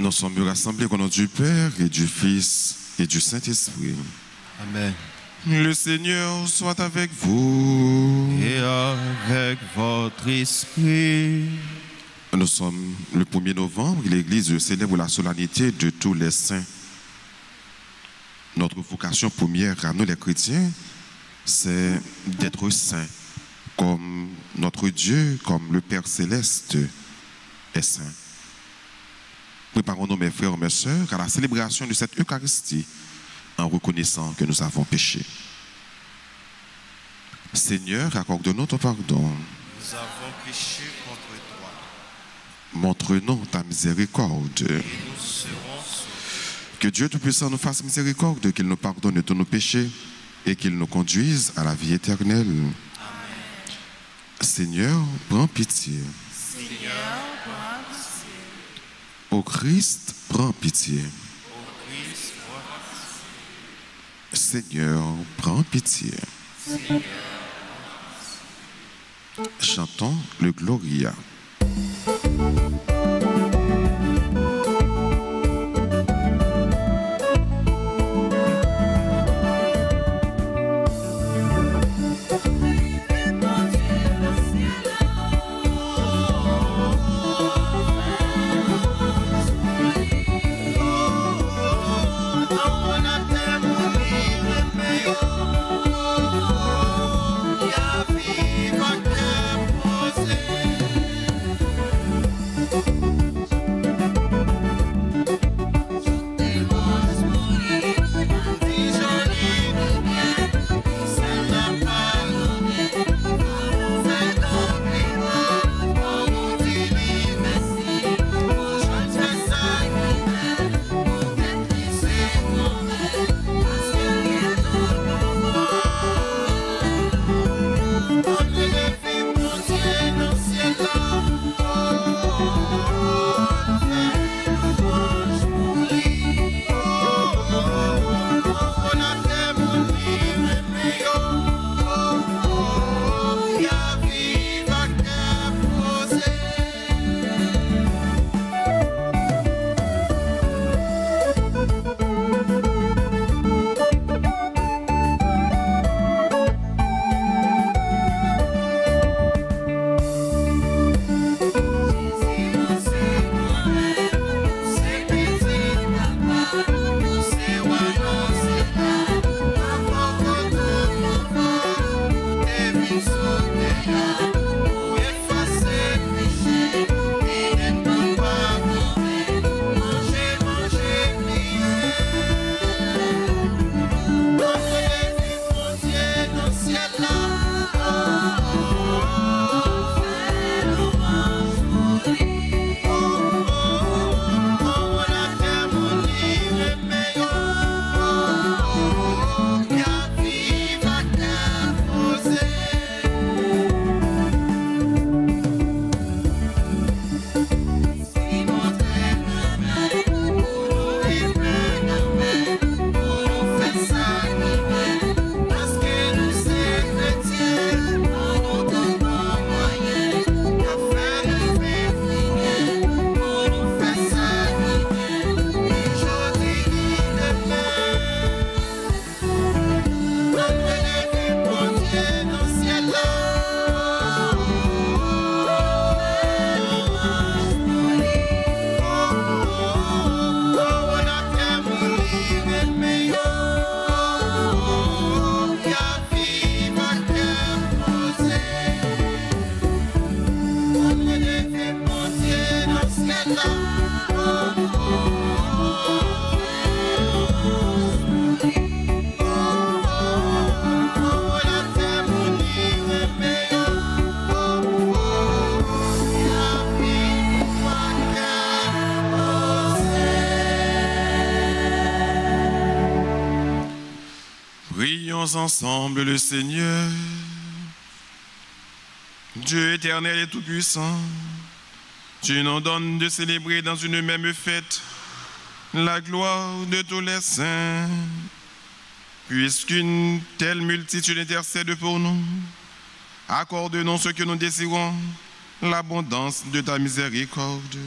Nous sommes rassemblés au nom du Père et du Fils et du Saint-Esprit. Amen. Le Seigneur soit avec vous. Et avec votre esprit. Nous sommes le 1er novembre et l'Église célèbre la solennité de tous les saints. Notre vocation première à nous les chrétiens, c'est d'être saints, comme notre Dieu, comme le Père céleste est saint. Préparons-nous, mes frères et mes sœurs, à la célébration de cette Eucharistie en reconnaissant que nous avons péché. Seigneur, accorde-nous ton pardon. Nous avons péché contre toi. Montre-nous ta miséricorde. Et nous serons sauvés. Que Dieu Tout-Puissant nous fasse miséricorde, qu'il nous pardonne tous nos péchés et qu'il nous conduise à la vie éternelle. Amen. Seigneur, prends pitié. Seigneur, prends pitié. Ô Christ, prends pitié. Ô Christ, prends pitié. Seigneur, prends pitié. Seigneur, Chantons le Gloria. Prions ensemble le Seigneur. Dieu éternel et tout-puissant, tu nous donnes de célébrer dans une même fête la gloire de tous les saints. Puisqu'une telle multitude intercède pour nous, accorde-nous ce que nous désirons, l'abondance de ta miséricorde.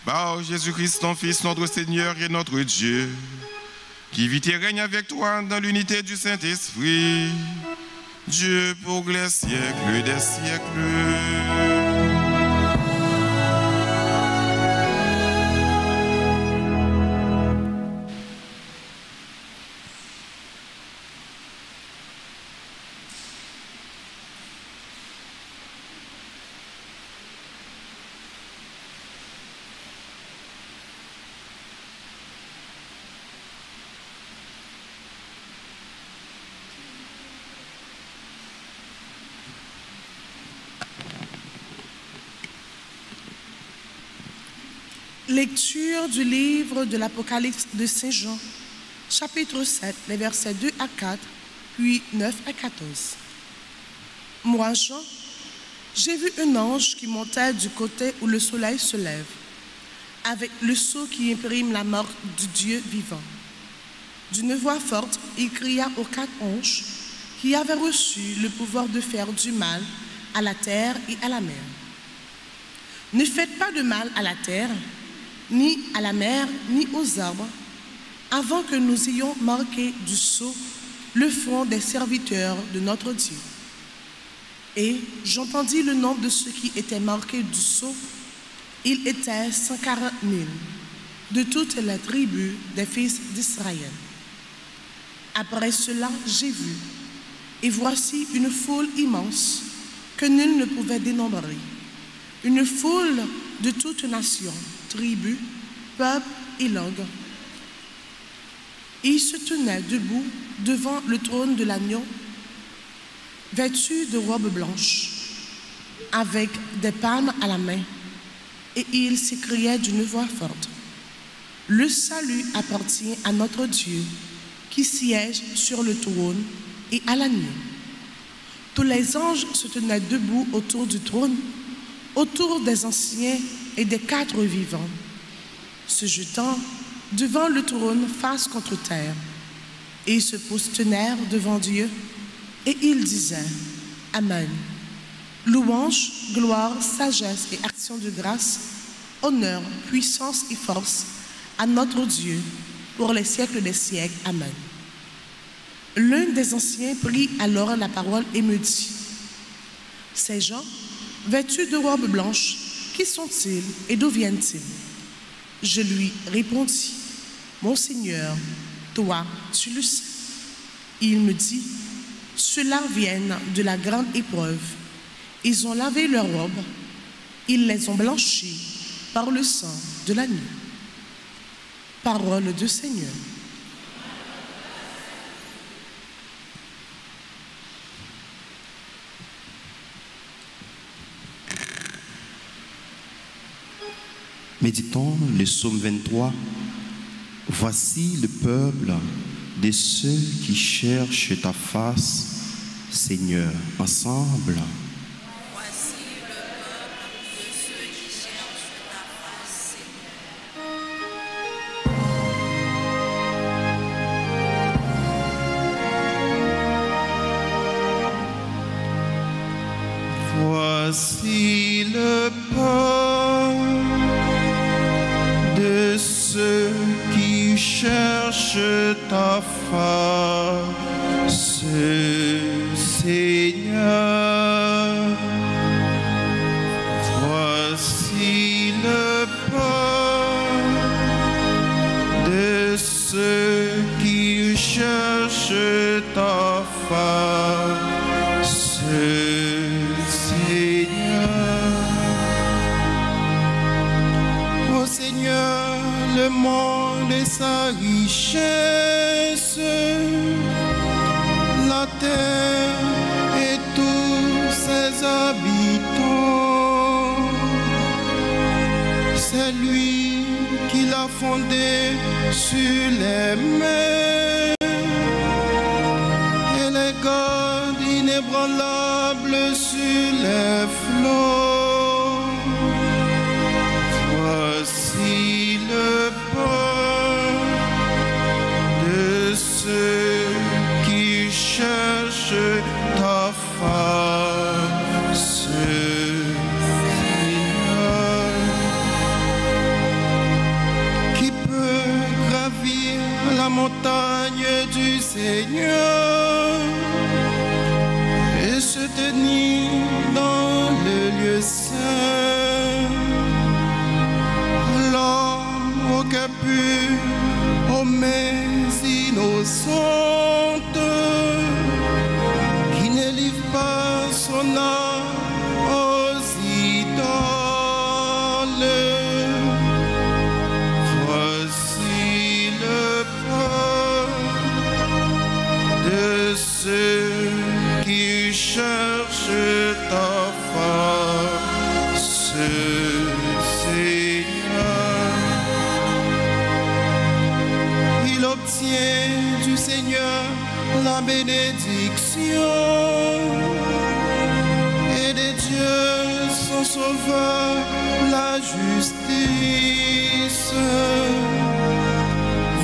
Par Jésus-Christ, ton Fils, notre Seigneur et notre Dieu, qui vit et règne avec toi dans l'unité du Saint-Esprit, Dieu pour les siècles des siècles. Lecture du livre de l'Apocalypse de Saint Jean, chapitre 7, les versets 2 à 4, puis 9 à 14. Moi, Jean, j'ai vu un ange qui montait du côté où le soleil se lève, avec le sceau qui imprime la mort du Dieu vivant. D'une voix forte, il cria aux 4 anges qui avaient reçu le pouvoir de faire du mal à la terre et à la mer. Ne faites pas de mal à la terre, ni à la mer, ni aux arbres, avant que nous ayons marqué du sceau le front des serviteurs de notre Dieu. Et j'entendis le nombre de ceux qui étaient marqués du sceau. Il était 140 000, de toutes les tribus des fils d'Israël. Après cela, j'ai vu, et voici une foule immense que nul ne pouvait dénombrer, une foule de toutes nations, tribus, peuples et langues. Ils se tenaient debout devant le trône de l'agneau, vêtus de robes blanches, avec des palmes à la main, et ils s'écriaient d'une voix forte: le salut appartient à notre Dieu, qui siège sur le trône, et à l'agneau. Tous les anges se tenaient debout autour du trône, autour des anciens et des 4 vivants, se jetant devant le trône face contre terre. Et ils se prosternèrent devant Dieu, et ils disaient: Amen. Louange, gloire, sagesse et action de grâce, honneur, puissance et force à notre Dieu pour les siècles des siècles. Amen. L'un des anciens prit alors la parole et me dit: Ces gens, vêtus de robes blanches, qui sont-ils et d'où viennent-ils? Je lui répondis: Mon Seigneur, toi, tu le sais. Il me dit: Ceux-là viennent de la grande épreuve. Ils ont lavé leurs robes, ils les ont blanchies par le sang de l'agneau. Parole du Seigneur. Méditons le psaume 23. Voici le peuple de ceux qui cherchent ta face, Seigneur, ensemble. Voici le peuple de ceux qui cherchent ta face, Seigneur. Voici le peuple de ceux qui cherchent ta face, Seigneur. Voici le peuple de ceux qui cherchent ta face, Seigneur. Ô Seigneur, le monde et sa richesse, la terre et tous ses habitants. C'est lui qui l'a fondé sur les mers et les garde inébranlables sur les flots. Voici le peuple de ceux qui cherchent ta face, Seigneur. Seigneur et se tenir dans le lieu saint. L'homme au cœur pur, aux mains innocentes, qui ne livre pas son âme aux idoles. Voici le peuple de ceux qui cherchent ta face, Seigneur. Il obtient du Seigneur la bénédiction et de Dieu son sauveur la justice.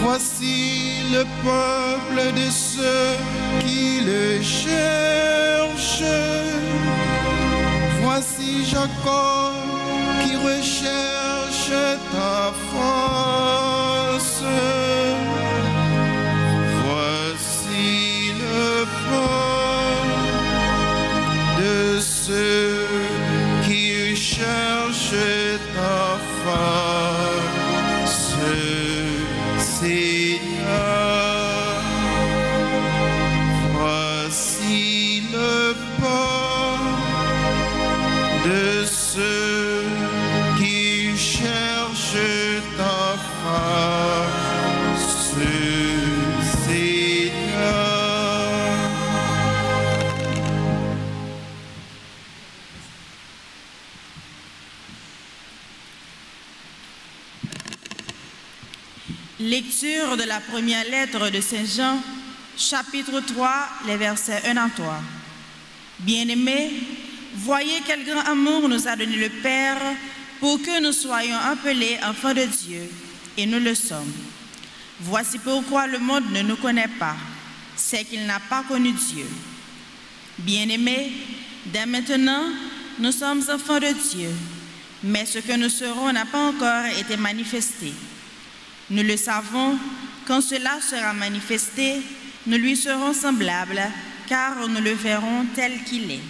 Voici le peuple de ceux qui le cherchent. Voici Jacob qui recherche ta face. Voici le peuple de ceux qui cherchent ta face, Seigneur. Voici le peuple de ceux qui cherchent ta face, Seigneur. Lecture de la première lettre de Saint Jean, chapitre 3, les versets 1 à 3. Bien-aimés, voyez quel grand amour nous a donné le Père pour que nous soyons appelés enfants de Dieu, et nous le sommes. Voici pourquoi le monde ne nous connaît pas, c'est qu'il n'a pas connu Dieu. Bien-aimés, dès maintenant, nous sommes enfants de Dieu, mais ce que nous serons n'a pas encore été manifesté. Nous le savons, quand cela sera manifesté, nous lui serons semblables, car nous le verrons tel qu'il est.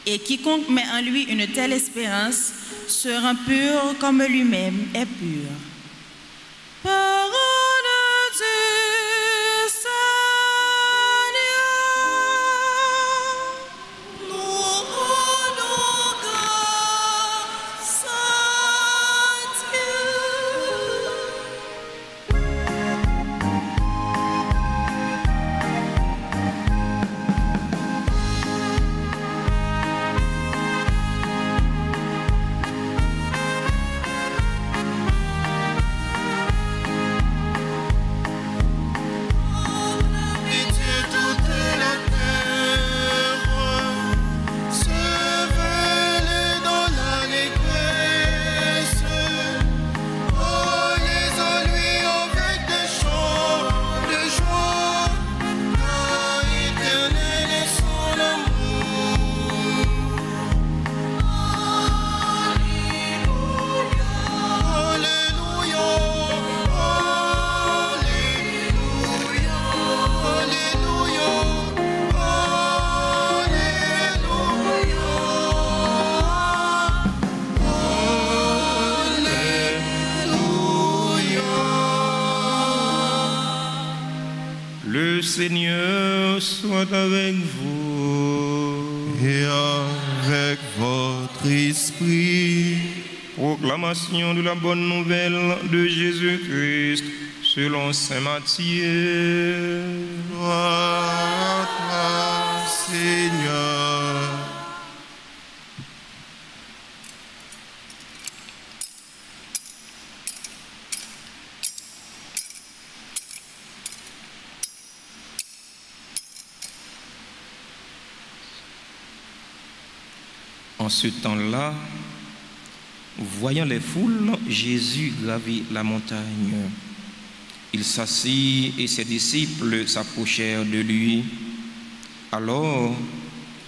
Et quiconque met en lui une telle espérance sera pur comme lui-même est pur. Parole de Seigneur, nous rendons grâce à Dieu. Le Seigneur soit avec vous. Et avec votre esprit. Proclamation de la bonne nouvelle de Jésus-Christ selon saint Matthieu. Gloire à toi, Seigneur. En ce temps-là, voyant les foules, Jésus gravit la montagne. Il s'assit et ses disciples s'approchèrent de lui. Alors,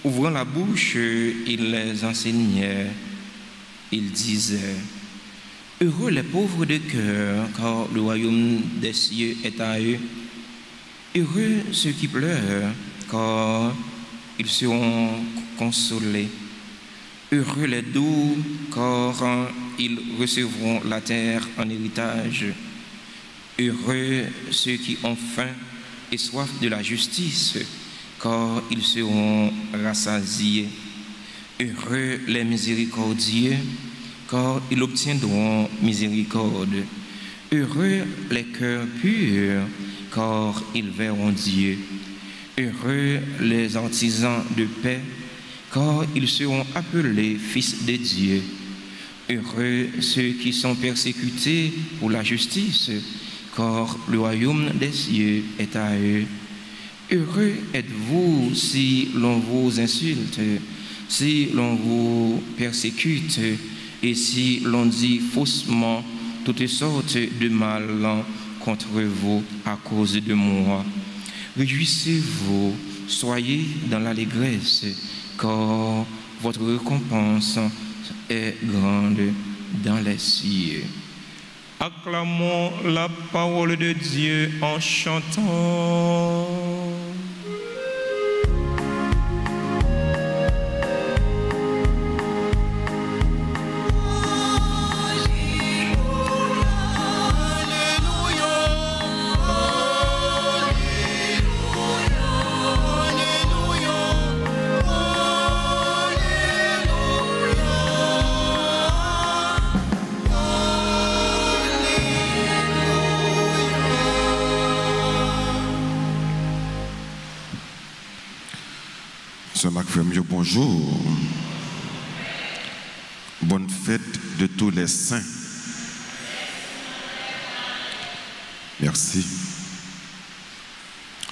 ouvrant la bouche, il les enseignait. Il disait: Heureux les pauvres de cœur, car le royaume des cieux est à eux. Heureux ceux qui pleurent, car ils seront consolés. Heureux les doux, car ils recevront la terre en héritage. Heureux ceux qui ont faim et soif de la justice, car ils seront rassasiés. Heureux les miséricordieux, car ils obtiendront miséricorde. Heureux les cœurs purs, car ils verront Dieu. Heureux les artisans de paix, car ils seront appelés fils de Dieu. Heureux ceux qui sont persécutés pour la justice, car le royaume des cieux est à eux. Heureux êtes-vous si l'on vous insulte, si l'on vous persécute, et si l'on dit faussement toutes sortes de mal contre vous à cause de moi. Réjouissez-vous, soyez dans l'allégresse, car votre récompense est grande dans les cieux. Acclamons la parole de Dieu en chantant. Sœur Macfemio, bonjour. Bonne fête de tous les saints. Merci.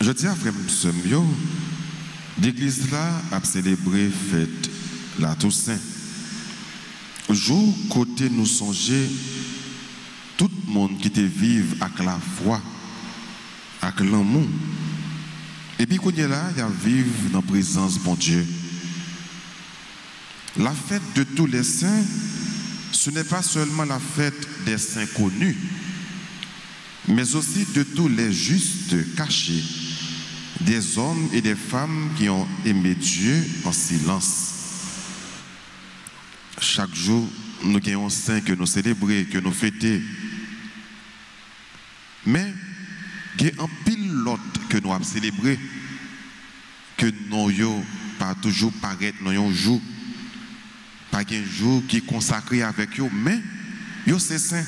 Je dis à Frère Semio, l'église là a célébré fête la Toussaint. Jour côté nous songer, tout le monde qui te vive avec la foi, avec l'amour. Et puis qu'on est là, il y a vivre dans la présence de bon Dieu. La fête de tous les saints, ce n'est pas seulement la fête des saints connus, mais aussi de tous les justes cachés, des hommes et des femmes qui ont aimé Dieu en silence. Chaque jour, nous avons un saint que nous célébrons, que nous fêtons. Mais il y a un pilote que nous avons célébré, que nous n'avons pas toujours paraître dans un jour, pas un jour qui est consacré avec eux, mais c'est saint.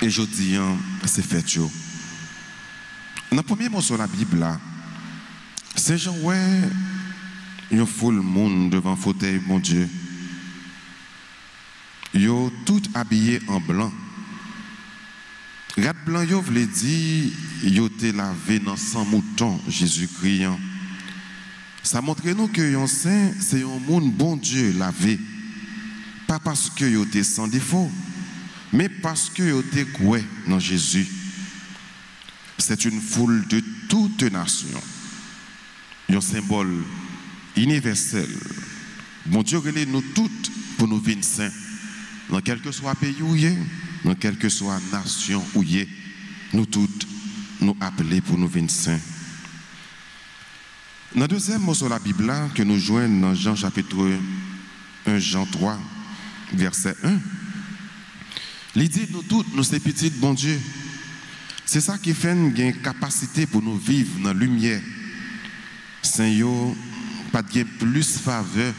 Et je dis, c'est fait. Dans le premier mot sur la Bible, Saint Jean, il y a foule monde devant le fauteuil, mon Dieu. Ils sont tout habillés en blanc. Rat blanc, yo voulait dire, yo te lavé dans sang mouton, Jésus-Christ. Ça montre nous que yon saint, c'est un monde bon Dieu lavé. Pas parce que yo te sans défaut, mais parce que yo te croit dans Jésus. C'est une foule de toute nation. Un symbole universel. Bon Dieu relève nous toutes pour nous vivre saints. Dans quel que soit pays où y est, dans quelle que soit nation où y est, nous toutes nous appeler pour nous vivre saints. Dans le deuxième mot sur la Bible que nous joignons dans Jean chapitre 1, Jean 3, verset 1, il dit nous toutes, nous sommes petits bon Dieu. C'est ça qui fait une capacité pour nous vivre dans la lumière. Seigneur, pas de plus faveur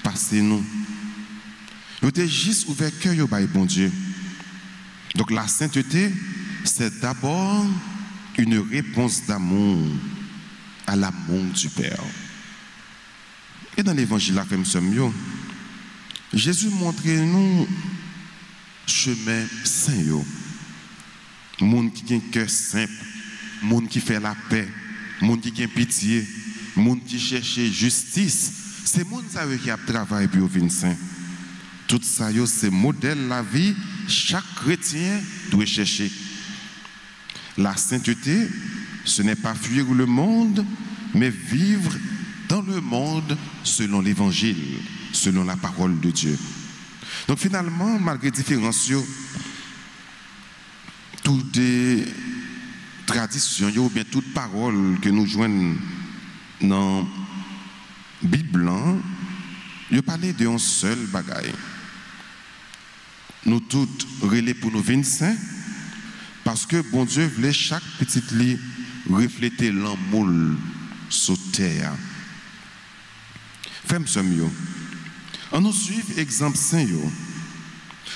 passer nous. Nous sommes juste ouvert cœur au bon Dieu. Donc la sainteté, c'est d'abord une réponse d'amour à l'amour du Père. Et dans l'évangile la femme Semio, Jésus montre nous chemin saint yo. Monde qui a un cœur simple, monde qui fait la paix, monde qui a pitié, monde qui cherche justice, c'est monde qui a travaillé pour venir saint. Tout ça c'est modèle la vie chaque chrétien doit chercher. La sainteté, ce n'est pas fuir le monde, mais vivre dans le monde selon l'évangile, selon la parole de Dieu. Donc finalement, malgré différences, tout est tradition ou bien toute parole que nous joignons dans la Bible, il parlait d'un seul bagaille. Nous tous relais pour nous venir saints parce que bon Dieu voulait chaque petite lit refléter l'amour sur terre. Frères et sœurs, on nous suit exemple saint yo.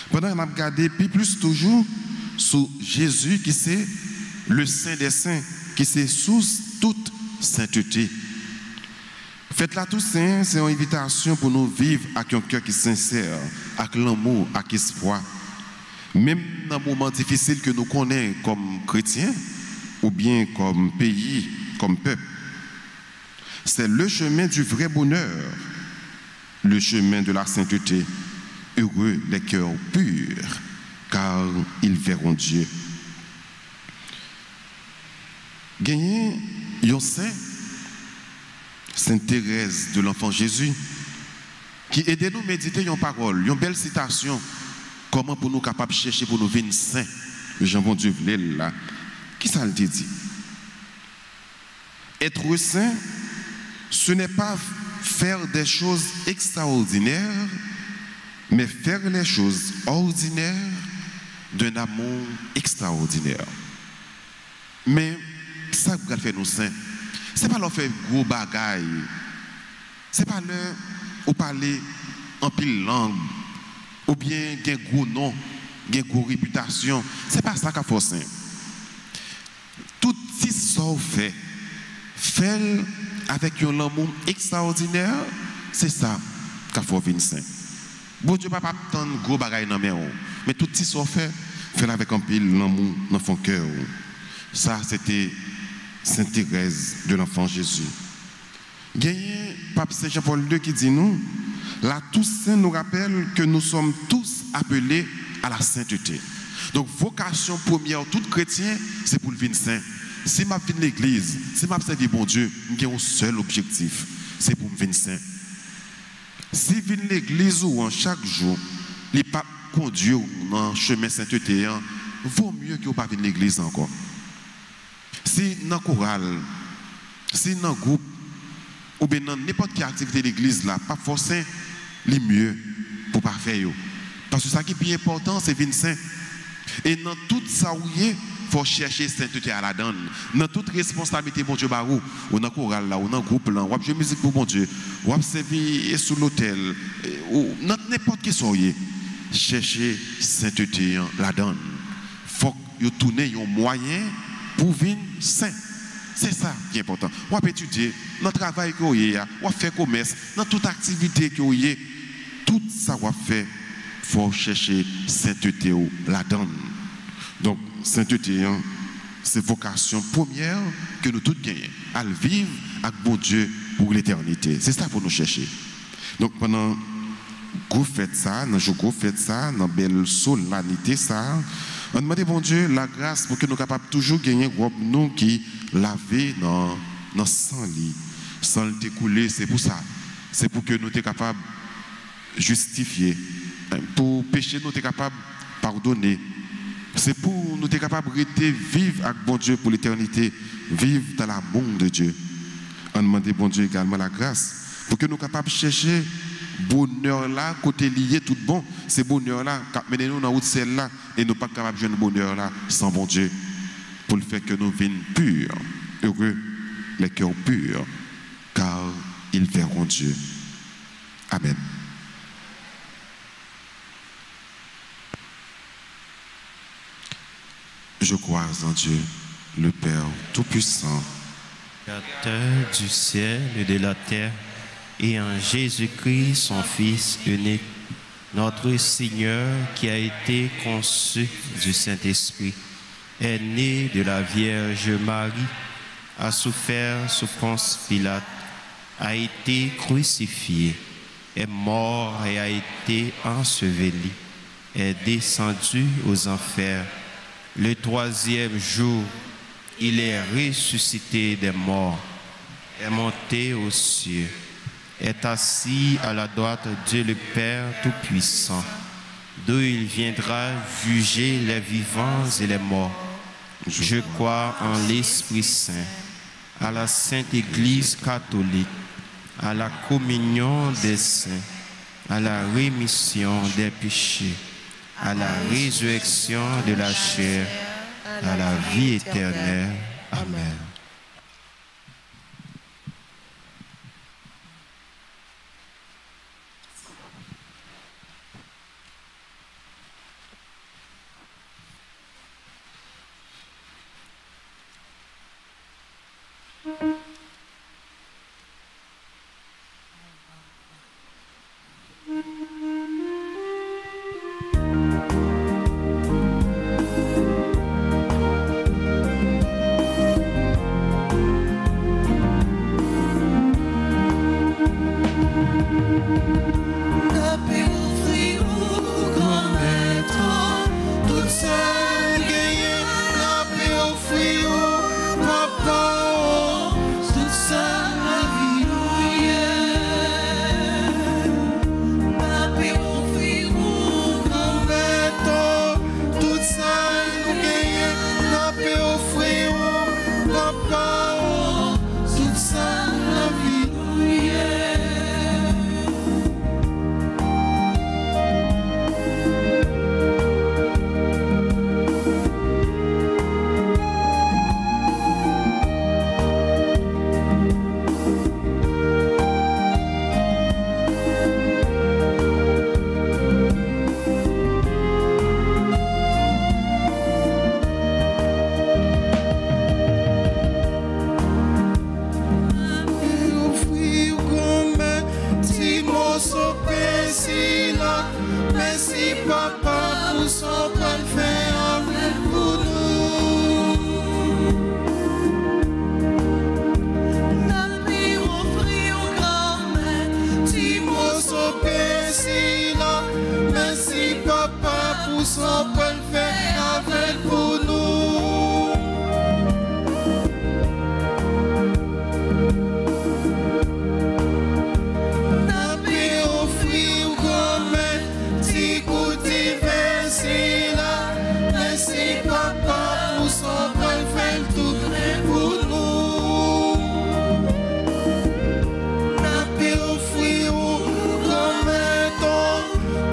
Pendant qu'on a regardé plus toujours sur Jésus qui c'est le saint des saints, qui c'est sous toute sainteté. Faites-la tous saint, c'est une invitation pour nous vivre avec un cœur qui est sincère, avec l'amour, avec l'espoir. Même dans les moments difficiles que nous connaissons comme chrétiens, ou bien comme pays, comme peuple. C'est le chemin du vrai bonheur, le chemin de la sainteté. Heureux les cœurs purs, car ils verront Dieu. Gagner un saint, Sainte Thérèse de l'Enfant Jésus, qui aide nous à méditer une parole, une belle citation, comment pour nous capables de chercher pour nous venir saints. Jean bon Dieu voulait là. Qui ça le dit? Être saint, ce n'est pas faire des choses extraordinaires, mais faire les choses ordinaires d'un amour extraordinaire. Mais ça qui va faire nous saints, ce n'est pas leur faire gros bagaille, ce n'est pas leur ou parler en pile langue, ou bien un gros nom, une gros réputation. Ce n'est pas ça qu'il faut saint. Tout ce qu'on fait avec un amour extraordinaire, c'est ça qu'il faut venir saint. Bon Dieu pas attendre gros bagaille dans mes mains, mais tout ce qu'on fait avec un pile l'amour dans son cœur. Ça c'était Sainte Thérèse de l'Enfant Jésus. Il y a Pape Saint Jean-Paul II qui dit nous, la Toussaint nous rappelle que nous sommes tous appelés à la sainteté. Donc vocation première tout chrétien, c'est pour le venir saint. Si je viens l'église, si je servis bon Dieu, j'ai un seul objectif, c'est pour me venir saint. Si je viens l'église ou en chaque jour, les papes conduisent dans le chemin sainteté, vaut mieux que vous ne pas venir l'église encore. Si dans le choral, si dans le groupe, ou bien dans n'importe quelle activité de l'église, là, pas forcément les mieux pour ne pas faire. Parce que ce qui est bien important, c'est venir saint. Et dans tout ça, il faut chercher sainteté à la donne. Dans toute responsabilité, bon Dieu, ou dans le choral, là, ou dans le groupe, là, ou jouer musique pour bon Dieu, ou servir sous l'hôtel, ou dans n'importe qui soit, chercher sainteté à la donne. Il faut que vous tournez un moyen pour venir saint. C'est ça qui est important. On va étudier dans le travail que vous avez, on va faire commerce, dans toute activité que vous avez, tout ça on va faire, il faut chercher sainteté la donne. Donc, sainteté, c'est vocation première que nous tous gagnons, à le vivre avec bon Dieu pour l'éternité. C'est ça pour nous chercher. Donc, pendant que vous faites ça, dans la belle solennité, ça, on demande bon Dieu la grâce pour que nous soyons capables de toujours gagner nous qui laver dans sang lit, sans le découler. C'est pour ça. C'est pour que nous soyons capables de justifier. Pour pécher, nous sommes capables de pardonner. C'est pour nous être capables de vivre avec bon Dieu pour l'éternité, vivre dans l'amour de Dieu. On demande bon Dieu également la grâce pour que nous soyons capables de chercher bonheur là, côté lié tout bon, c'est bonheur là, menez nous dans route celle là, et nous pas capables de jouer bonheur là sans bon Dieu, pour le fait que nous vînes purs, heureux, les cœurs purs, car ils verront Dieu. Amen. Je crois en Dieu, le Père Tout-Puissant, Créateur du ciel et de la terre, et en Jésus-Christ, son Fils unique, notre Seigneur qui a été conçu du Saint-Esprit, est né de la Vierge Marie, a souffert sous Ponce Pilate, a été crucifié, est mort et a été enseveli, est descendu aux enfers. Le troisième jour, il est ressuscité des morts, est monté aux cieux, est assis à la droite de Dieu le Père Tout-Puissant, d'où il viendra juger les vivants et les morts. Je crois en l'Esprit Saint, à la Sainte Église catholique, à la communion des saints, à la rémission des péchés, à la résurrection de la chair, à la vie éternelle. Amen.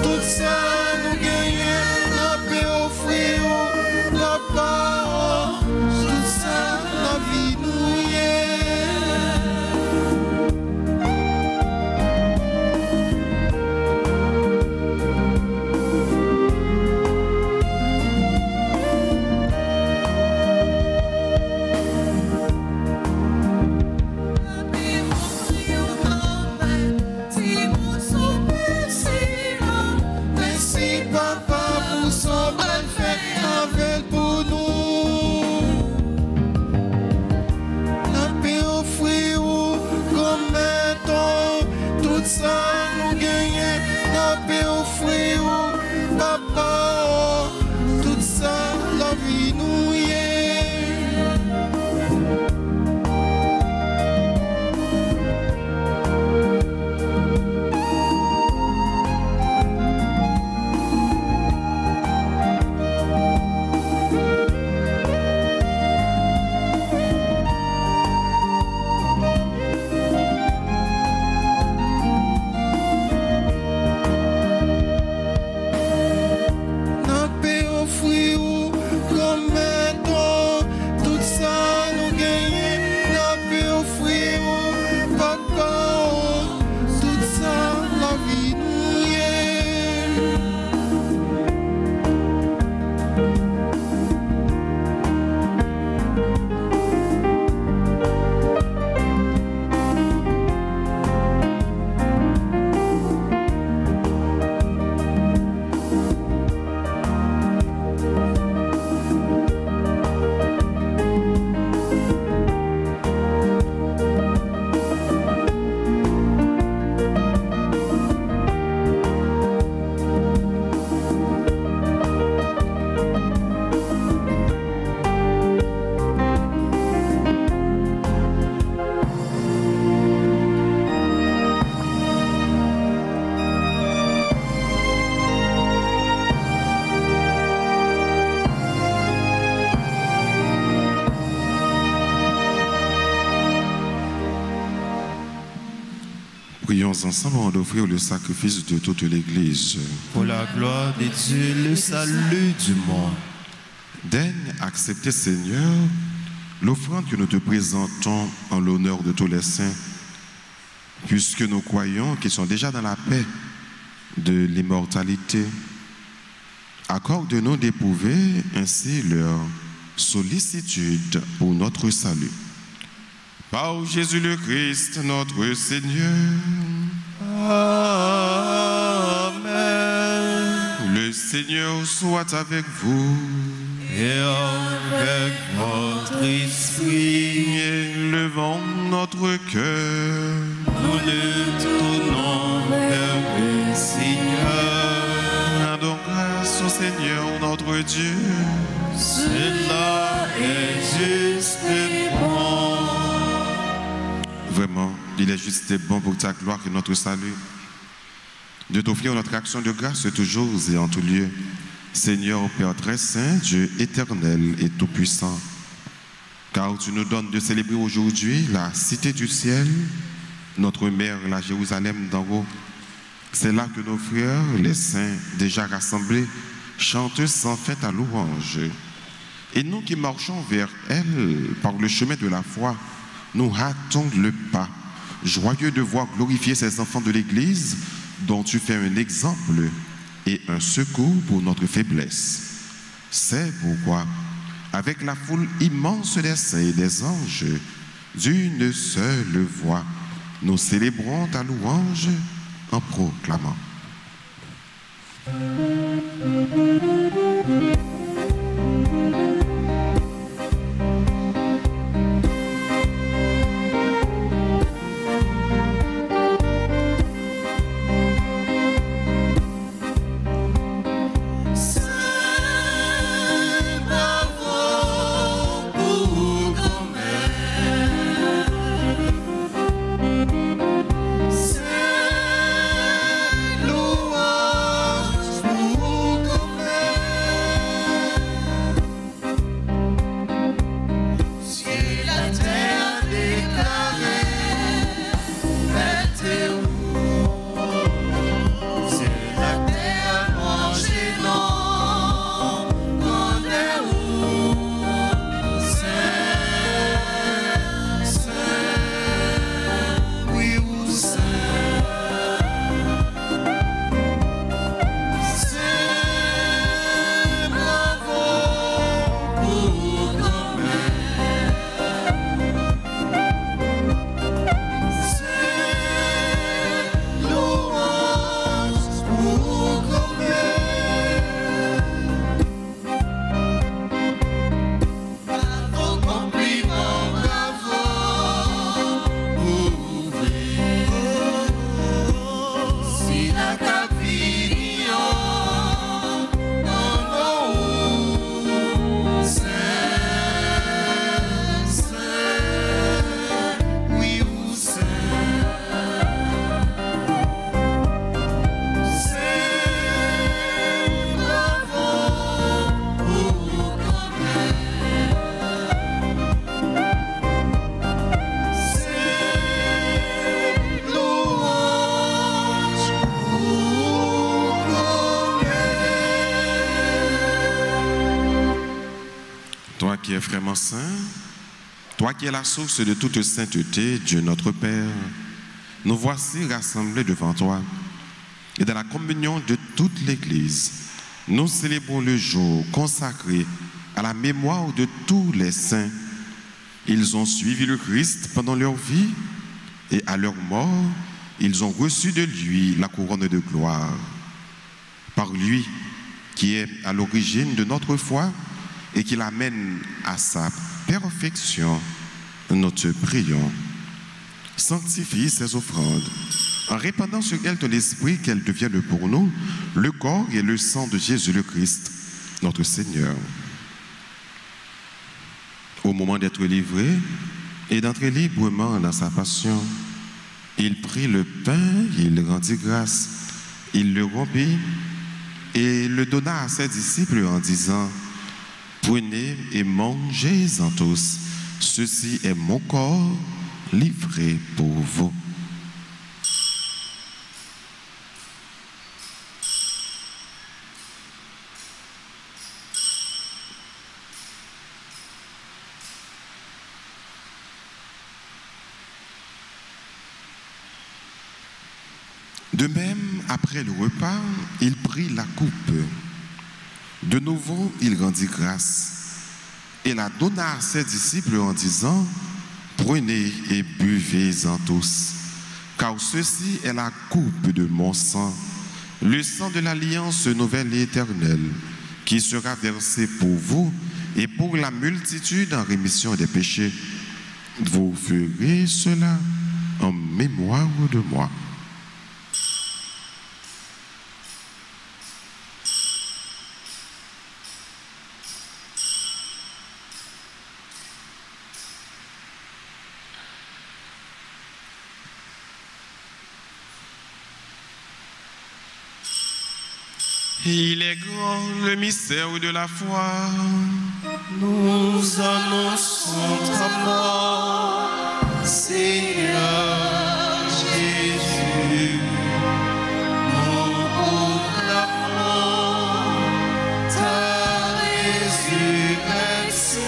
Tout ça nous gagne, Prions ensemble d'offrir le sacrifice de toute l'Église. Pour la gloire de Dieu, le salut du monde. Daigne accepter, Seigneur, l'offrande que nous te présentons en l'honneur de tous les saints, puisque nous croyons qu'ils sont déjà dans la paix de l'immortalité. Accorde-nous d'éprouver ainsi leur sollicitude pour notre salut. Par Jésus le Christ, notre Seigneur. Amen. Le Seigneur soit avec vous. Et avec votre esprit, élevons notre cœur. Nous le tournons vers le Seigneur. Rendons grâce au Seigneur notre Dieu. Cela est juste et bon. Vraiment, il est juste et bon pour ta gloire et notre salut, de t'offrir notre action de grâce toujours et en tout lieu. Seigneur Père très saint, Dieu éternel et tout-puissant, car tu nous donnes de célébrer aujourd'hui la cité du ciel, notre mère, la Jérusalem d'en haut. C'est là que nos frères, les saints, déjà rassemblés, chantent sans fin ta louange. Et nous qui marchons vers elle par le chemin de la foi, nous hâtons le pas, joyeux de voir glorifier ces enfants de l'Église dont tu fais un exemple et un secours pour notre faiblesse. C'est pourquoi, avec la foule immense des saints et des anges, d'une seule voix, nous célébrons ta louange en proclamant. Toi qui es vraiment saint, toi qui es la source de toute sainteté, Dieu notre Père, nous voici rassemblés devant toi. Et dans la communion de toute l'Église, nous célébrons le jour consacré à la mémoire de tous les saints. Ils ont suivi le Christ pendant leur vie et à leur mort, ils ont reçu de lui la couronne de gloire. Par lui, qui est à l'origine de notre foi et qui l'amène à sa perfection, nous te prions. Sanctifie ces offrandes, en répandant sur elles ton esprit, qu'elles deviennent pour nous le corps et le sang de Jésus le Christ, notre Seigneur. Au moment d'être livré et d'entrer librement dans sa passion, il prit le pain, il rendit grâce, il le rompit et le donna à ses disciples en disant: prenez et mangez-en tous, ceci est mon corps livré pour vous. De même, après le repas, il prit la coupe. De nouveau, il rendit grâce et la donna à ses disciples en disant, « Prenez et buvez-en tous, car ceci est la coupe de mon sang, le sang de l'alliance nouvelle et éternelle, qui sera versé pour vous et pour la multitude en rémission des péchés. Vous ferez cela en mémoire de moi. » Il est grand le mystère de la foi. Nous annonçons ta mort, Seigneur Jésus. Nous proclamons ta résurrection.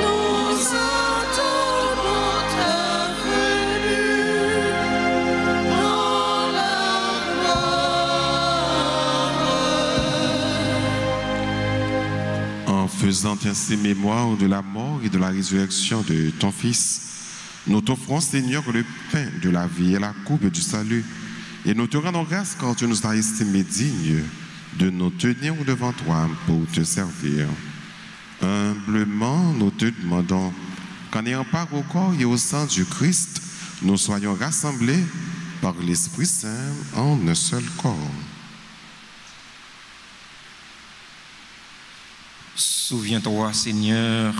Nous attendons ta venue dans la En faisant ainsi mémoire de la mort et de la résurrection de ton Fils, nous t'offrons, Seigneur, le pain de la vie et la coupe du salut. Et nous te rendons grâce car tu nous as estimés dignes de nous tenir devant toi pour te servir. Humblement, nous te demandons qu'en ayant part au corps et au sang du Christ, nous soyons rassemblés par l'Esprit Saint en un seul corps. Souviens-toi, Seigneur,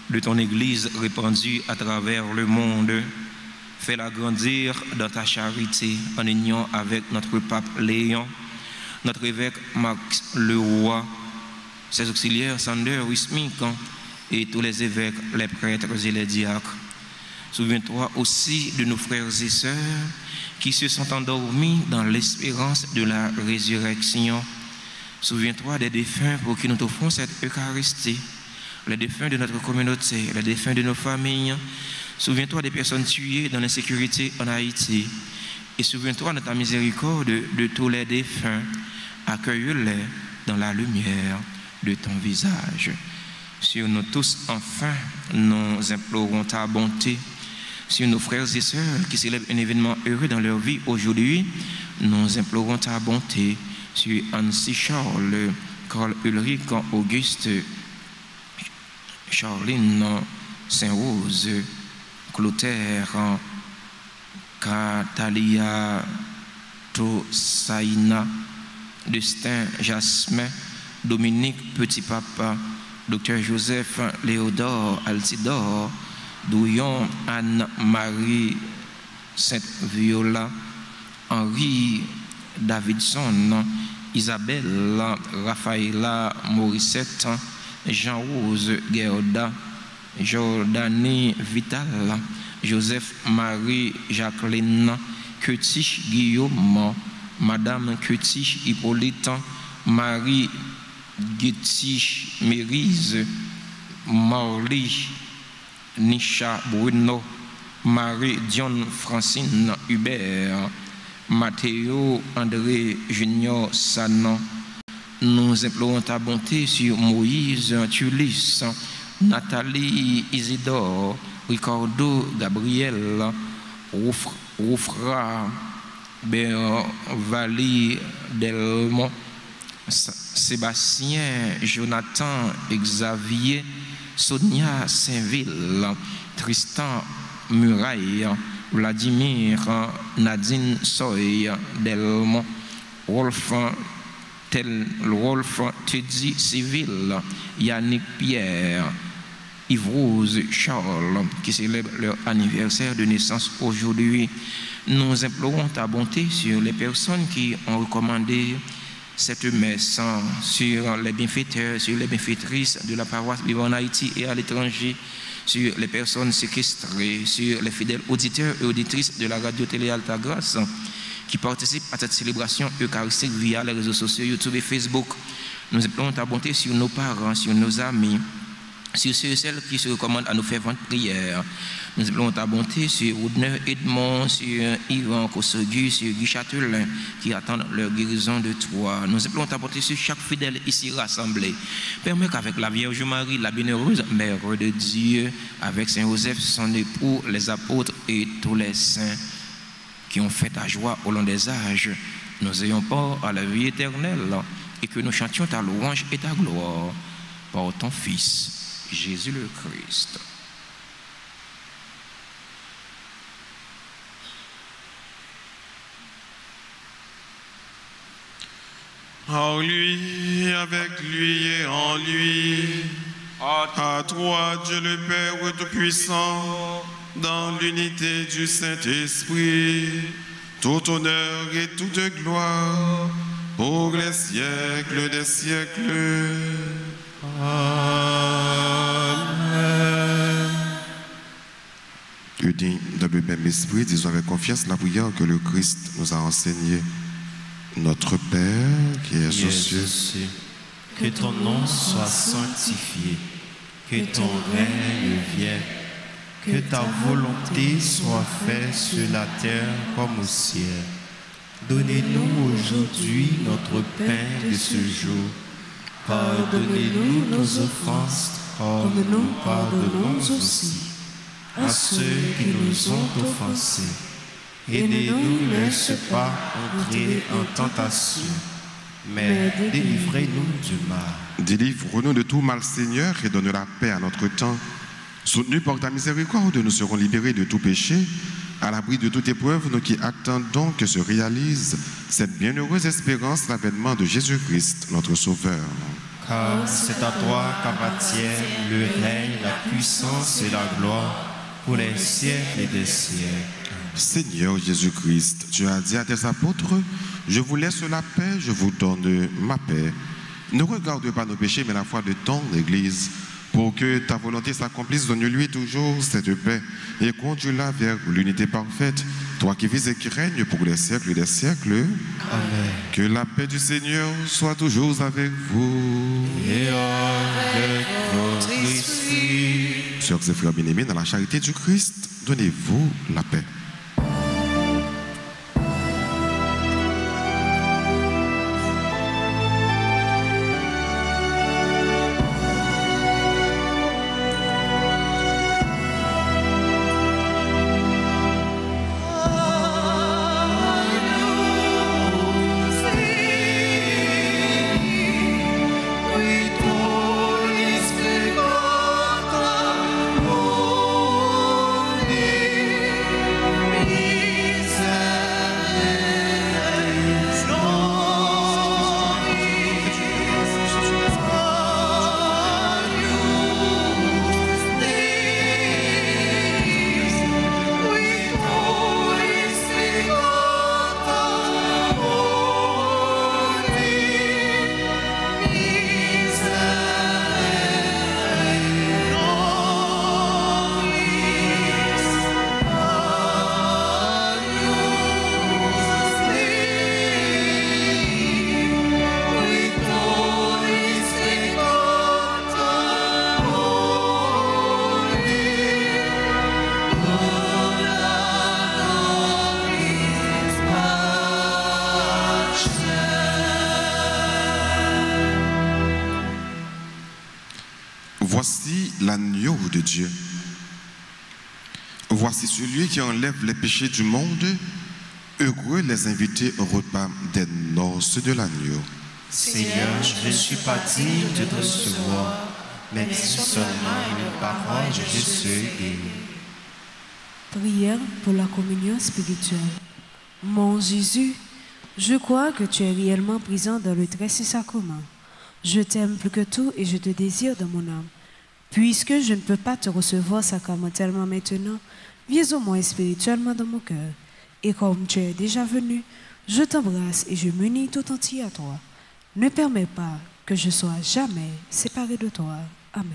de ton Église répandue à travers le monde. Fais-la grandir dans ta charité en union avec notre pape Léon, notre évêque Max Leroy, ses auxiliaires Sander Wismik et tous les évêques, les prêtres et les diacres. Souviens-toi aussi de nos frères et sœurs qui se sont endormis dans l'espérance de la résurrection. Souviens-toi des défunts pour qui nous t'offrons cette Eucharistie, les défunts de notre communauté, les défunts de nos familles. Souviens-toi des personnes tuées dans l'insécurité en Haïti. Et souviens-toi de ta miséricorde de tous les défunts. Accueille-les dans la lumière de ton visage. Sur nous tous, enfin, nous implorons ta bonté. Sur nos frères et sœurs qui célèbrent un événement heureux dans leur vie aujourd'hui, nous implorons ta bonté. Sur Annecy Charles, Carl Ulrich, Auguste, Charline, Saint-Rose, Clotaire, Catalia, Tosaina, Destin, Jasmin, Dominique, Petit Papa, Dr Joseph, Léodore, Altidore, Douillon, Anne-Marie, Sainte-Viola, Henri, Davidson, Isabelle, Raphaëla, Morissette, Jean-Rose, Gerda, Jordanie, Vital, Joseph-Marie, Jacqueline, Curtis, Guillaume, Madame Curtis, Hippolyte, Marie, Guetti, Mérise, Marly, Nisha, Bruno, Marie, Dion, Francine, Hubert, Mathéo, André, Junior, Sanon. Nous implorons ta bonté sur Moïse, Tulis, Nathalie, Isidore, Ricardo, Gabriel, Roufra, Bervali, Delmont, Sébastien, Jonathan, Xavier, Sonia, Saint-Ville, Tristan, Muraille, Vladimir, Nadine Soy, Delmont, Rolf, Teddy Civil, Yannick Pierre, Yves-Rose, Charles, qui célèbrent leur anniversaire de naissance aujourd'hui. Nous implorons ta bonté sur les personnes qui ont recommandé cette messe, sur les bienfaiteurs, sur les bienfaitrices de la paroisse vivant en Haïti et à l'étranger, sur les personnes séquestrées, sur les fidèles auditeurs et auditrices de la radio-télé Alta Grâce qui participent à cette célébration eucharistique via les réseaux sociaux YouTube et Facebook. Nous implorons ta bonté sur nos parents, sur nos amis, sur ceux et celles qui se recommandent à nos ferventes prières. Nous appelons ta bonté sur Woodner Edmond, sur Yvan Kossogu, sur Guy Châtelain, qui attendent leur guérison de toi. Nous appelons ta bonté sur chaque fidèle ici rassemblé. Permets qu'avec la Vierge Marie, la bienheureuse Mère de Dieu, avec Saint Joseph, son époux, les apôtres et tous les saints qui ont fait ta joie au long des âges, nous ayons part à la vie éternelle et que nous chantions ta louange et ta gloire par ton Fils, Jésus le Christ. En lui, avec lui et en lui, à toi, Dieu le Père Tout-Puissant, dans l'unité du Saint-Esprit, tout honneur et toute gloire pour les siècles des siècles. Amen. Unis dans le même esprit, disons avec confiance la prière que le Christ nous a enseignée. Notre Père qui es aux cieux, que ton nom soit sanctifié, que ton règne vienne, que ta volonté soit faite sur la terre comme au ciel. Donnez-nous aujourd'hui notre pain de ce jour. Pardonnez-nous nos offenses, comme nous pardonnons aussi à ceux qui nous ont offensés. Et ne nous laisse pas entrer en tentation, mais délivrez-nous du mal. Délivre-nous de tout mal, Seigneur, et donne la paix à notre temps. Soutenus par ta miséricorde, nous serons libérés de tout péché. À l'abri de toute épreuve, nous qui attendons que se réalise cette bienheureuse espérance, l'avènement de Jésus-Christ, notre Sauveur. Car c'est à toi qu'appartiennent le règne, la puissance et la gloire pour les siècles et des siècles. Seigneur Jésus-Christ, tu as dit à tes apôtres, je vous laisse la paix, je vous donne ma paix. Ne regarde pas nos péchés, mais la foi de ton Église. Pour que ta volonté s'accomplisse, donne-lui toujours cette paix et conduis-la vers l'unité parfaite, toi qui vis et qui règnes pour les siècles des siècles. Amen. Que la paix du Seigneur soit toujours avec vous. Et avec votre esprit. Sœurs et frères bien-aimés, dans la charité du Christ, donnez-vous la paix. Voici l'agneau de Dieu. Voici celui qui enlève les péchés du monde. Heureux les invités au repas des noces de l'agneau. Seigneur, je ne suis pas digne de te recevoir, mais dis seulement une parole, je suis guéri. Prière pour la communion spirituelle. Mon Jésus, je crois que tu es réellement présent dans le très saint sacrement. Je t'aime plus que tout et je te désire dans mon âme. Puisque je ne peux pas te recevoir sacramentellement maintenant, viens au moins spirituellement dans mon cœur. Et comme tu es déjà venu, je t'embrasse et je m'unis tout entier à toi. Ne permets pas que je sois jamais séparé de toi. Amen.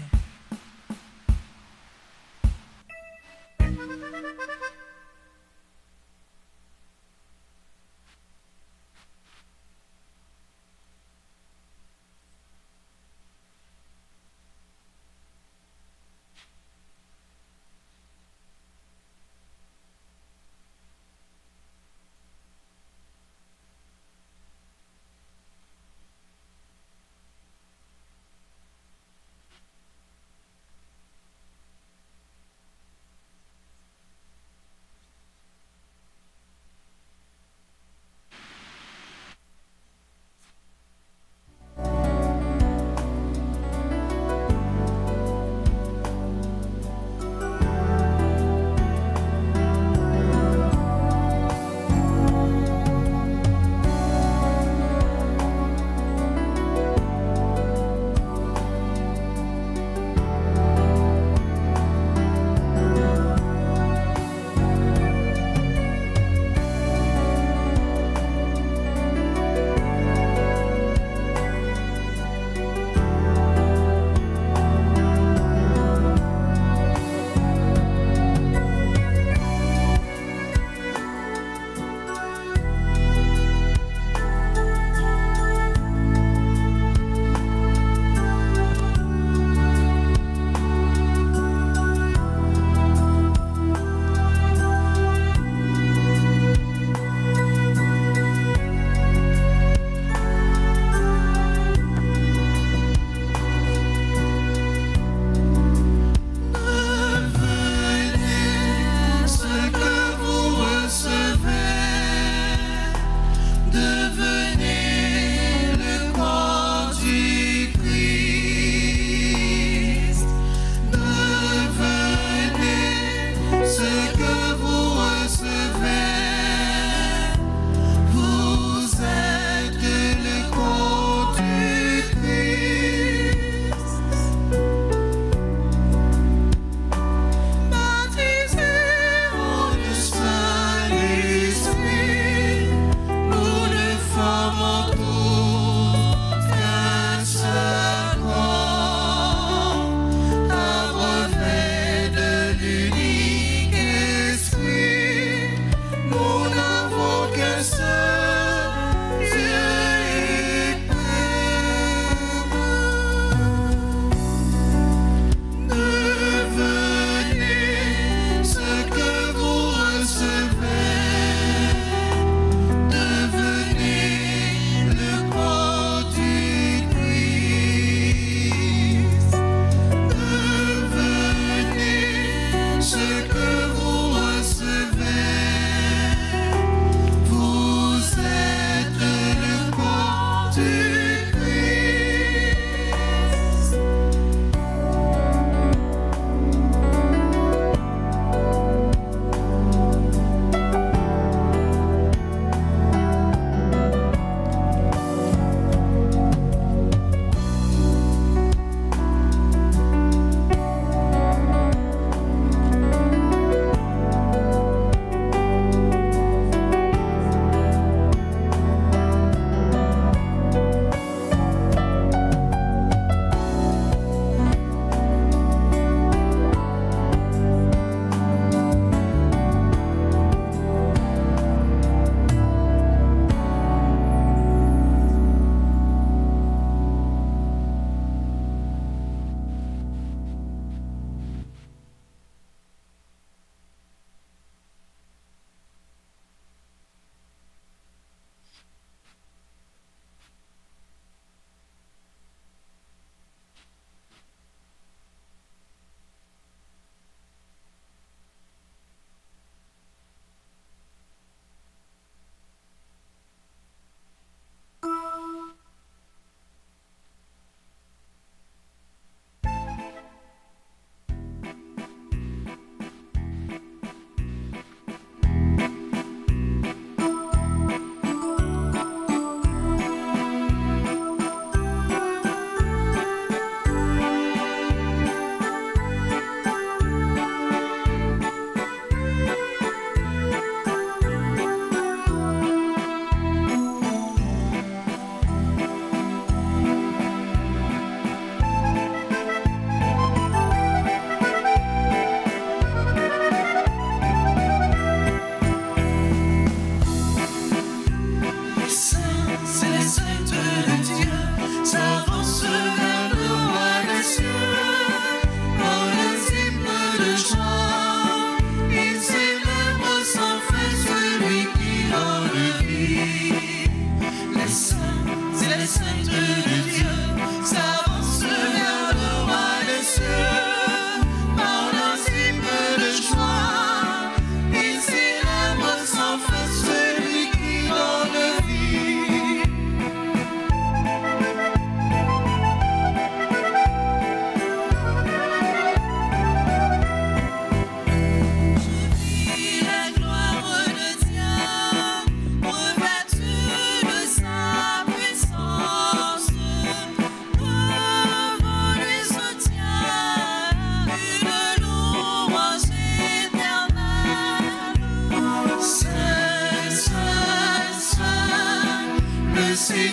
Seigneur.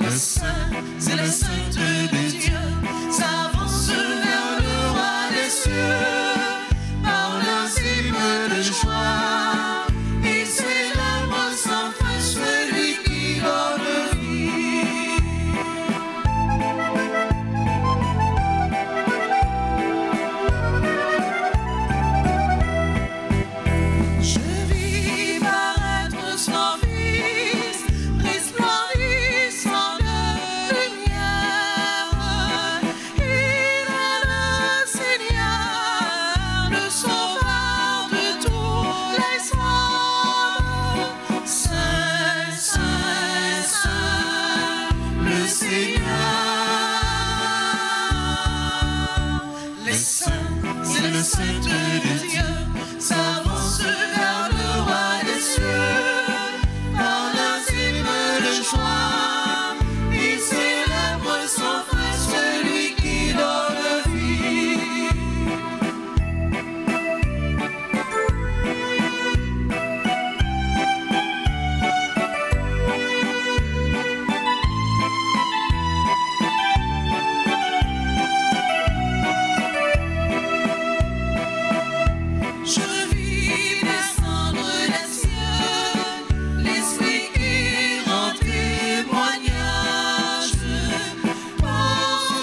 Les saints et les saintes de Dieu s'avancent vers le roi des cieux par leurs hymnes de joie. Ils célèbrent sans fin celui qui donne vie. Je vis paraître son Fils, resplendissant de lumière. Il est le Seigneur, le Sauveur de tous les hommes. Saint, Saint, Saint, le Seigneur. Les saints et les saintes de Dieu s'avancent vers le roi des cieux par leurs hymnes de joie. Ils célèbrent sans fin celui qui donne vie. Je vis descendre des cieux l'Esprit qui rend témoignage. Porte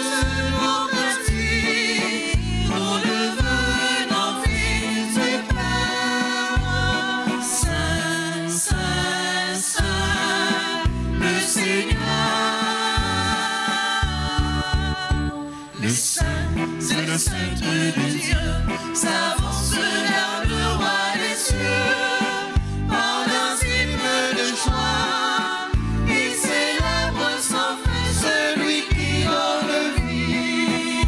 nos parties, nous devenons fils du Père. Saint, Saint, Saint, le Seigneur. Les saints et les saintes de Dieu s'avancent vers le roi des cieux par leurs hymnes de joie. Ils célèbrent sans fin celui qui donne vie.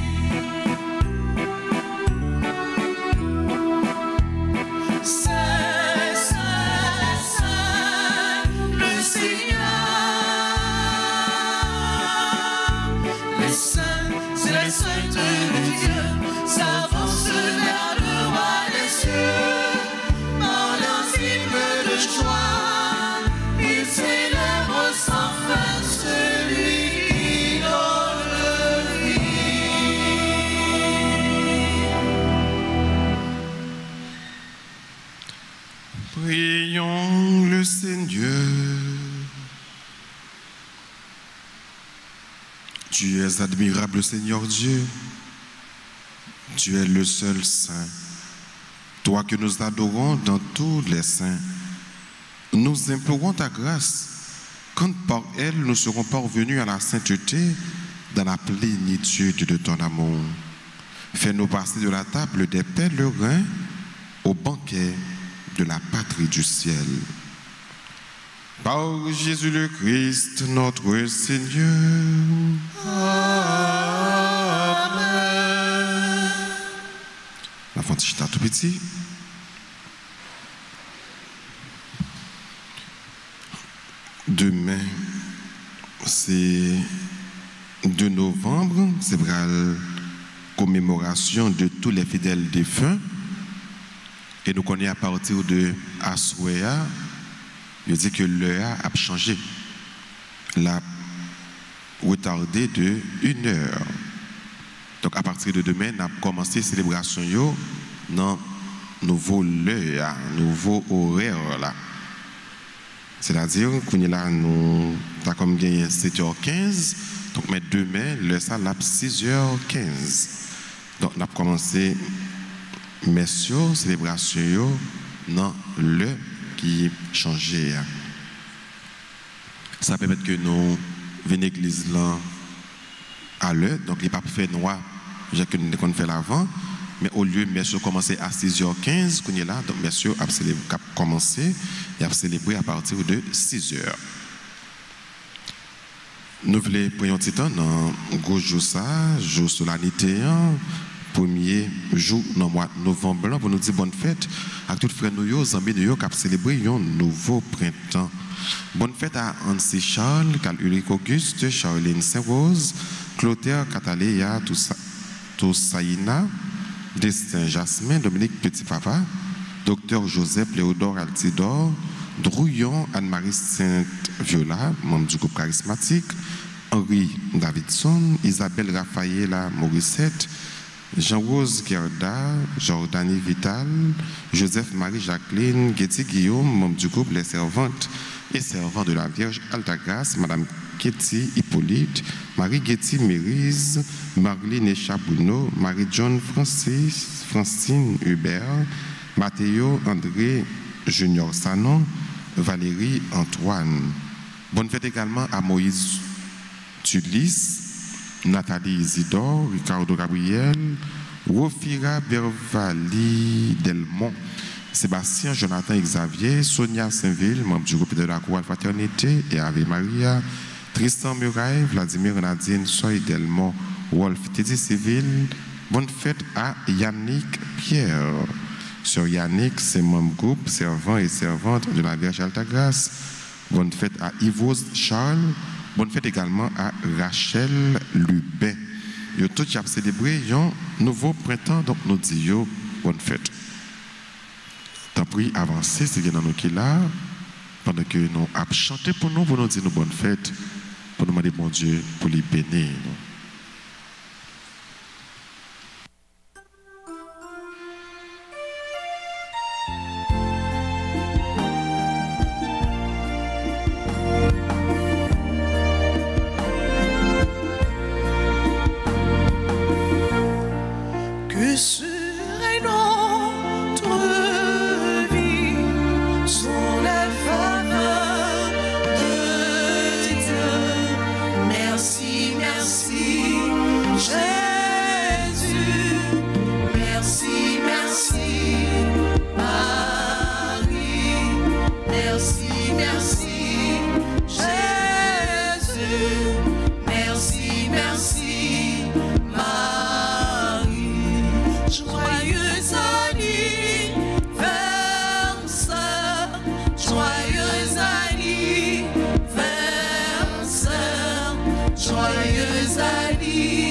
Saint, Saint, Saint, le Seigneur. Les saints et les saintes de Dieu s'avancent vers le roi des cieux par leurs hymnes de joie. Ils célèbrent sans fin celui qui donne vie. Prions le Seigneur. Tu es admirable, Seigneur Dieu. Tu es le seul saint. Toi que nous adorons dans tous les saints. Nous implorons ta grâce, quand par elle nous serons parvenus à la sainteté dans la plénitude de ton amour. Fais-nous passer de la table des pèlerins au banquet de la patrie du ciel. Par Jésus le Christ, notre Seigneur. Amen. La fantichita tout petit. Demain, c'est 2 novembre, c'est la commémoration de tous les fidèles défunts. Et nous connaissons à partir de Aswea, il dit que l'heure a changé. La retardé de 1 heure. Donc à partir de demain, nous avons commencé la célébration dans nouveau l'heure, nouveau horaire là. C'est-à-dire qu'on est là, nous avons comme gagné 7h15, donc mais demain, l'heure ça l'a 6h15. Donc nous avons commencé messieurs, célébration dans le qui changeait. Ça permet que nous venions à l'église là à l'heure, donc il n'est pas fait noir, j'ai que nous avons fait l'avant, mais au lieu, messieurs commencer à 6h15, qu'on est là, donc messieurs a commencé et a célébré à partir de 6h. Nous voulons prendre un petit temps dans le gros jour ça, jour solennité, premier jour dans le mois de novembre, pour nous dire bonne fête à tous les frères nous, amis nous, qui ont célébré un nouveau printemps. Bonne fête à Ansi Charles, Carl Ulrich Auguste, Charline Saint-Rose, Clotaire Cataléa, Toussaïna, Destin Jasmin, Dominique Petit-Papa, Docteur Joseph Léodore Altidor, Drouillon, Anne-Marie Sainte-Viola, membre du groupe charismatique, Henri Davidson, Isabelle Raphaëla Morissette, Jean-Rose Gerda, Jordanie Vital, Joseph-Marie Jacqueline, Getty Guillaume, membre du groupe Les Servantes et Servants de la Vierge Altagrace, Madame Ketty Hippolyte, Marie Getty Mérise, Marlene Chabouno, Marie-John Francine Hubert, Mathéo André Junior Sanon, Valérie Antoine. Bonne fête également à Moïse Tulis, Nathalie Isidore, Ricardo Gabriel, Rofira Bervali Delmont, Sébastien Jonathan Xavier, Sonia Saint-Ville, membre du groupe de la Chorale Fraternité et Ave Maria, Tristan Muraille, Vladimir Nadine Soy Delmont, Wolf Teddy Civil. Bonne fête à Yannick Pierre. Sur Yannick, c'est membre groupe, servant et servante de la Vierge Altagrace. Bonne fête à Yvos Charles. Bonne fête également à Rachel Lubin. Yo tout y a célébré un nouveau printemps, donc nous disons bonne fête. Tant pis, avancez, c'est dans nous qui là, pendant que nous avons chanté pour nous dire nous bonne fête, pour nous demander bon Dieu pour les bénir. Que serait notre vie sans la faveur de Dieu? Merci, merci, Jésus. Merci, merci, Marie. Merci, merci, Jésus. Merci, merci, Marie. Joyeux anniversaire, joyeux anniversaire, joyeux anniversaire,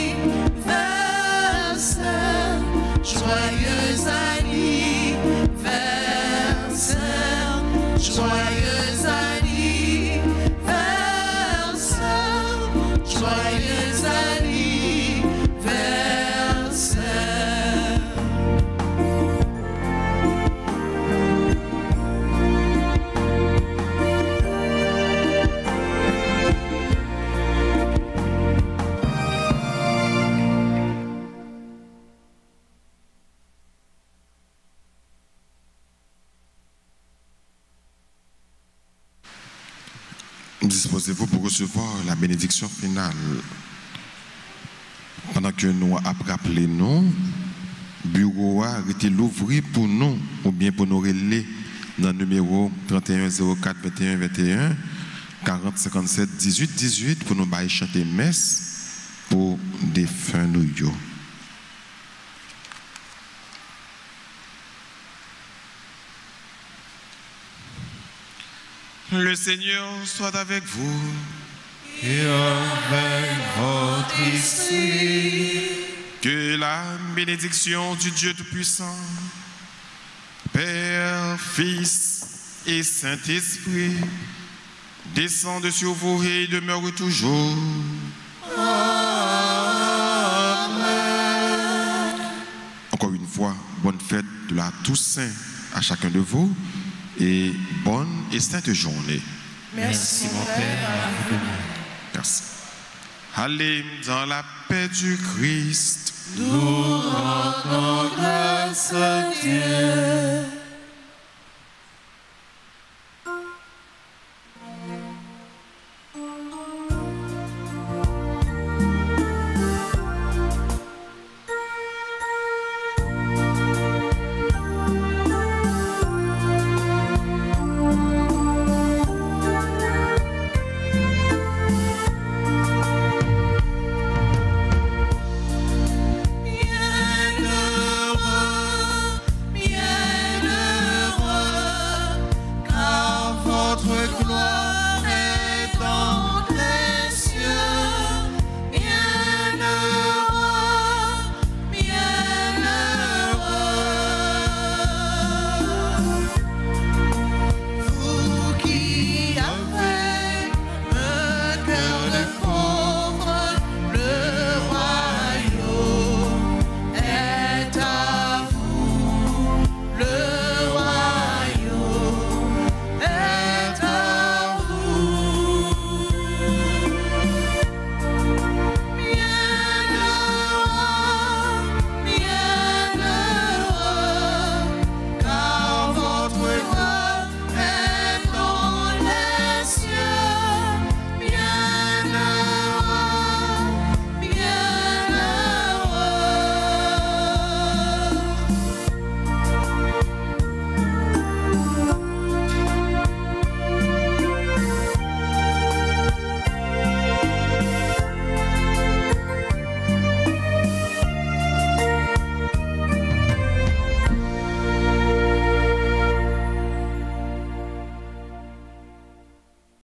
joyeux anniversaire, joyeux anniversaire, joyeux anniversaire. Disposez-vous pour recevoir la bénédiction finale. Pendant que nous avons rappelé nous, bureau a été l'ouvrir pour nous, ou bien pour nous relayer dans le numéro 31 04 21 21 40 57 18 18 pour nous bailler chanter messe pour des fins nous. Le Seigneur soit avec vous. Et avec votre esprit. Que la bénédiction du Dieu Tout-Puissant, Père, Fils et Saint-Esprit, descende sur vous et demeure toujours. Amen. Encore une fois, bonne fête de la Toussaint à chacun de vous et bonne et sainte journée. Merci, mon Père. Merci. Allez dans la paix du Christ. Nous rendons grâce à Dieu.